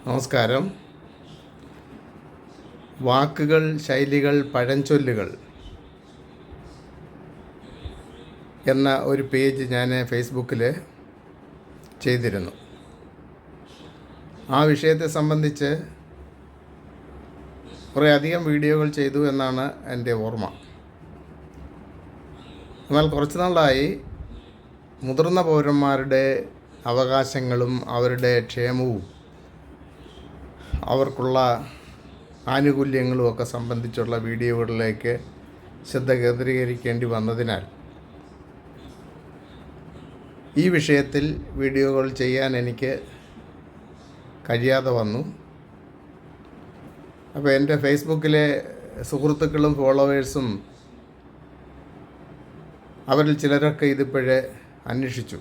നമസ്കാരം. വാക്കുകൾ, ശൈലികൾ, പഴഞ്ചൊല്ലുകൾ എന്ന ഒരു പേജ് ഞാൻ ഫേസ്ബുക്കിൽ ചെയ്തിരുന്നു. ആ വിഷയത്തെ സംബന്ധിച്ച് കുറേ അധികം വീഡിയോകൾ ചെയ്തു എന്നാണ് എൻ്റെ ഓർമ്മ. എന്നാൽ കുറച്ച് നാളായി മുതിർന്ന പൗരന്മാരുടെ അവകാശങ്ങളും അവരുടെ ക്ഷേമവും അവർക്കുള്ള ആനുകൂല്യങ്ങളും ഒക്കെ സംബന്ധിച്ചുള്ള വീഡിയോകളിലേക്ക് ശ്രദ്ധ കേന്ദ്രീകരിക്കേണ്ടി വന്നതിനാൽ ഈ വിഷയത്തിൽ വീഡിയോകൾ ചെയ്യാൻ എനിക്ക് കഴിയാതെ വന്നു. അപ്പോൾ എൻ്റെ ഫേസ്ബുക്കിലെ സുഹൃത്തുക്കളും ഫോളോവേഴ്സും അവരിൽ ചിലരൊക്കെ ഇതിപ്പോഴേ അന്വേഷിച്ചു,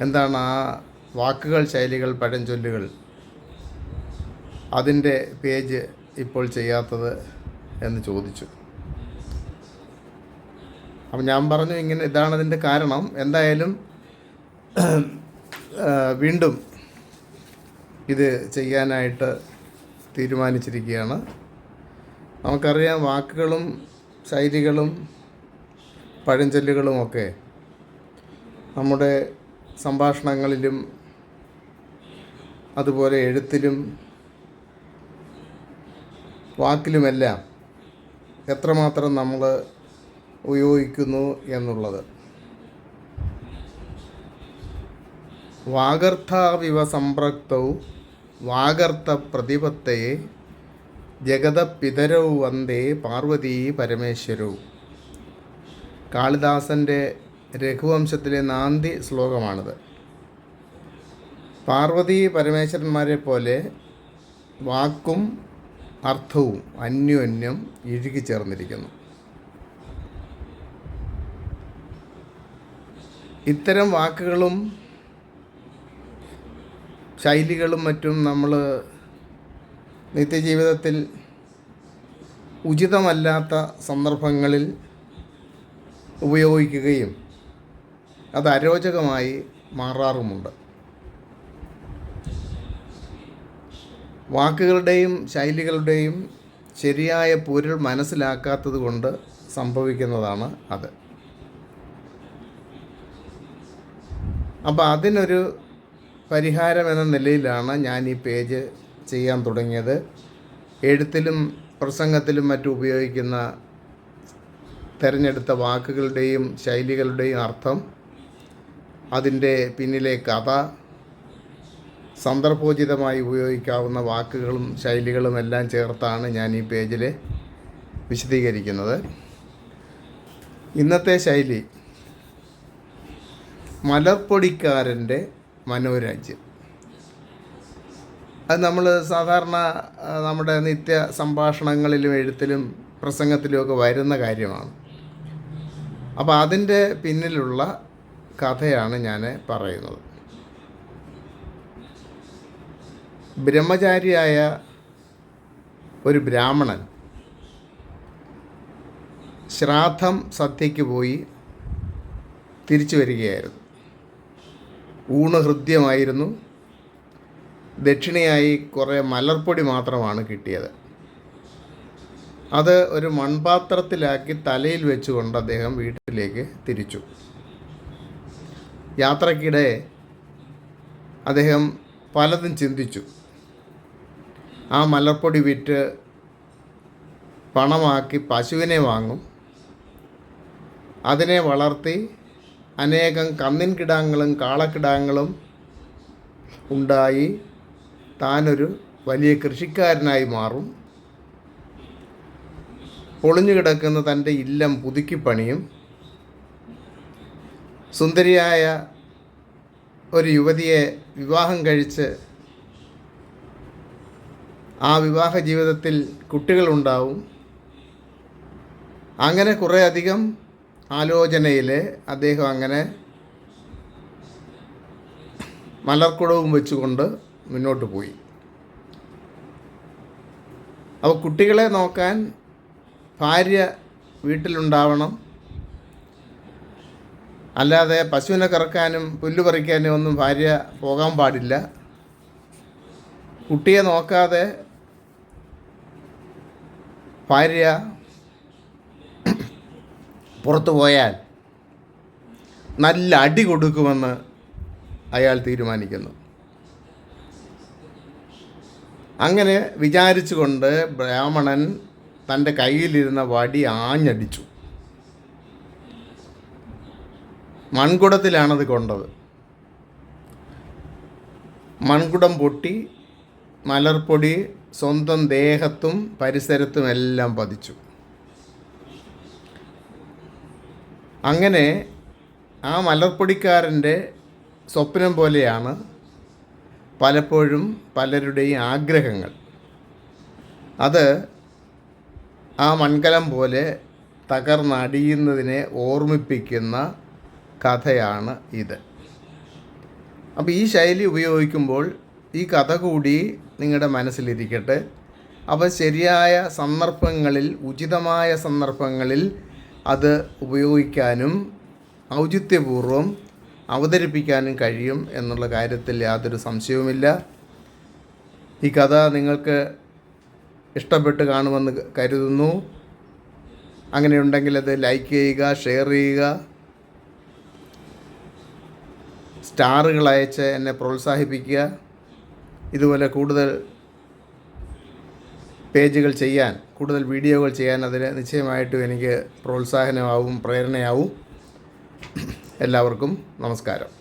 എന്താണ് ആ വാക്കുകൾ, ശൈലികൾ, പഴഞ്ചൊല്ലുകൾ അതിൻ്റെ പേജ് ഇപ്പോൾ ചെയ്യാത്തത് എന്ന് ചോദിച്ചു. അപ്പം ഞാൻ പറഞ്ഞു, ഇതാണ് അതിൻ്റെ കാരണം. എന്തായാലും വീണ്ടും ഇത് ചെയ്യാനായിട്ട് തീരുമാനിച്ചിരിക്കുകയാണ്. നമുക്കറിയാം, വാക്കുകളും ശൈലികളും പഴഞ്ചൊല്ലുകളുമൊക്കെ നമ്മുടെ സംഭാഷണങ്ങളിലും അതുപോലെ എഴുത്തിലും വാക്കിലുമെല്ലാം എത്രമാത്രം നമ്മൾ ഉപയോഗിക്കുന്നു എന്നുള്ളത്. വാഗർത്ഥാവിവ സംപ്രക്തൗ വാഗർത്ഥ പ്രതിപത്തയെ ജഗതപിതരൗ വന്ദേ പാർവതീ പരമേശ്വരൗ. കാളിദാസൻ്റെ രഘുവംശത്തിലെ നാന്ദി ശ്ലോകമാണിത്. പാർവതീ പരമേശ്വരന്മാരെ പോലെ വാക്കും അർത്ഥവും അന്യോന്യം ഇഴുകിച്ചേർന്നിരിക്കുന്നു. ഇത്തരം വാക്കുകളും ശൈലികളും മറ്റും നമ്മൾ നിത്യജീവിതത്തിൽ ഉചിതമല്ലാത്ത സന്ദർഭങ്ങളിൽ ഉപയോഗിക്കുകയും അത് അരോചകമായി മാറാറുമുണ്ട്. വാക്കുകളുടെയും ശൈലികളുടെയും ശരിയായ പൊരുൾ മനസ്സിലാക്കാത്തത് കൊണ്ട് സംഭവിക്കുന്നതാണ് അത്. അപ്പോൾ അതിനൊരു പരിഹാരം എന്ന നിലയിലാണ് ഞാൻ ഈ പേജ് ചെയ്യാൻ തുടങ്ങിയത്. എഴുത്തിലും പ്രസംഗത്തിലും മറ്റും ഉപയോഗിക്കുന്ന തിരഞ്ഞെടുത്ത വാക്കുകളുടെയും ശൈലികളുടെയും അർത്ഥം, അതിൻ്റെ പിന്നിലെ കഥ, സന്ദർഭോചിതമായി ഉപയോഗിക്കാവുന്ന വാക്കുകളും ശൈലികളും എല്ലാം ചേർത്താണ് ഞാൻ ഈ പേജിൽ വിശദീകരിക്കുന്നത്. ഇന്നത്തെ ശൈലി മലർപ്പൊടിക്കാരൻ്റെ മനോരാജ്യം. അത് നമ്മൾ സാധാരണ നമ്മുടെ നിത്യ സംഭാഷണങ്ങളിലും എഴുത്തിലും പ്രസംഗത്തിലുമൊക്കെ വരുന്ന കാര്യമാണ്. അപ്പോൾ അതിൻ്റെ പിന്നിലുള്ള കഥയാണ് ഞാൻ പറയുന്നത്. ബ്രഹ്മചാരിയായ ഒരു ബ്രാഹ്മണൻ ശ്രാദ്ധം സദ്യയ്ക്ക് പോയി തിരിച്ചു വരികയായിരുന്നു. ഊണ് ഹൃദ്യമായിരുന്നു. ദക്ഷിണയായി കുറേ മലർപ്പൊടി മാത്രമാണ് കിട്ടിയത്. അത് ഒരു മൺപാത്രത്തിലാക്കി തലയിൽ വെച്ചുകൊണ്ട് അദ്ദേഹം വീട്ടിലേക്ക് തിരിച്ചു. യാത്രയ്ക്കിടെ അദ്ദേഹം പലതും ചിന്തിച്ചു. ആ മലർപ്പൊടി വിറ്റ് പണമാക്കി പശുവിനെ വാങ്ങും, അതിനെ വളർത്തി അനേകം കന്നിൻ കിടാങ്ങളും കാളക്കിടാങ്ങളും ഉണ്ടായി താനൊരു വലിയ കൃഷിക്കാരനായി മാറും. പൊളിഞ്ഞു കിടക്കുന്ന തൻ്റെ ഇല്ലം പുതുക്കിപ്പണിയും. സുന്ദരിയായ ഒരു യുവതിയെ വിവാഹം കഴിച്ച് ആ വിവാഹ ജീവിതത്തിൽ കുട്ടികളുണ്ടാവും. അങ്ങനെ കുറേ അധികം ആലോചനയിൽ അദ്ദേഹം അങ്ങനെ മലർക്കുടവും വെച്ചുകൊണ്ട് മുന്നോട്ട് പോയി. അപ്പോൾ കുട്ടികളെ നോക്കാൻ ഭാര്യ വീട്ടിലുണ്ടാവണം. അല്ലാതെ പശുവിനെ കറക്കാനും പുല്ല് പറിക്കാനും ഒന്നും ഭാര്യ പോകാൻ പാടില്ല. കുട്ടിയെ നോക്കാതെ ഭാര്യ പുറത്തു പോയാൽ നല്ല അടി കൊടുക്കുമെന്ന് അയാൾ തീരുമാനിക്കുന്നു. അങ്ങനെ വിചാരിച്ചുകൊണ്ട് ബ്രാഹ്മണൻ തൻ്റെ കയ്യിലിരുന്ന വടി ആഞ്ഞടിച്ചു. മൺകുടത്തിലാണത് കൊണ്ടത്. മൺകുടം പൊട്ടി മലർപ്പൊടി സ്വന്തം ദേഹത്തും പരിസരത്തും എല്ലാം പതിച്ചു. അങ്ങനെ ആ മലർപ്പൊടിക്കാരൻ്റെ സ്വപ്നം പോലെയാണ് പലപ്പോഴും പലരുടെയും ആഗ്രഹങ്ങൾ. അത് ആ മൺകലം പോലെ തകർന്നടിയുന്നതിനെ ഓർമ്മിപ്പിക്കുന്ന കഥയാണ് ഇത്. അപ്പോൾ ഈ ശൈലി ഉപയോഗിക്കുമ്പോൾ ഈ കഥ കൂടി നിങ്ങളുടെ മനസ്സിലിരിക്കട്ടെ. അപ്പോൾ ശരിയായ സന്ദർഭങ്ങളിൽ, ഉചിതമായ സന്ദർഭങ്ങളിൽ അത് ഉപയോഗിക്കാനും ഔചിത്യപൂർവം അവതരിപ്പിക്കാനും കഴിയും എന്നുള്ള കാര്യത്തിൽ യാതൊരു സംശയവുമില്ല. ഈ കഥ നിങ്ങൾക്ക് ഇഷ്ടപ്പെട്ട് കാണുമെന്ന് കരുതുന്നു. അങ്ങനെയുണ്ടെങ്കിൽ അത് ലൈക്ക് ചെയ്യുക, ഷെയർ ചെയ്യുക, സ്റ്റാറുകൾ അയച്ച് എന്നെ പ്രോത്സാഹിപ്പിക്കുക. ഇതുപോലെ കൂടുതൽ പേജുകൾ ചെയ്യാൻ, കൂടുതൽ വീഡിയോകൾ ചെയ്യാൻ അതിന് നിശ്ചയമായിട്ടും എനിക്ക് പ്രോത്സാഹനമാവും, പ്രേരണയാവും. എല്ലാവർക്കും നമസ്കാരം.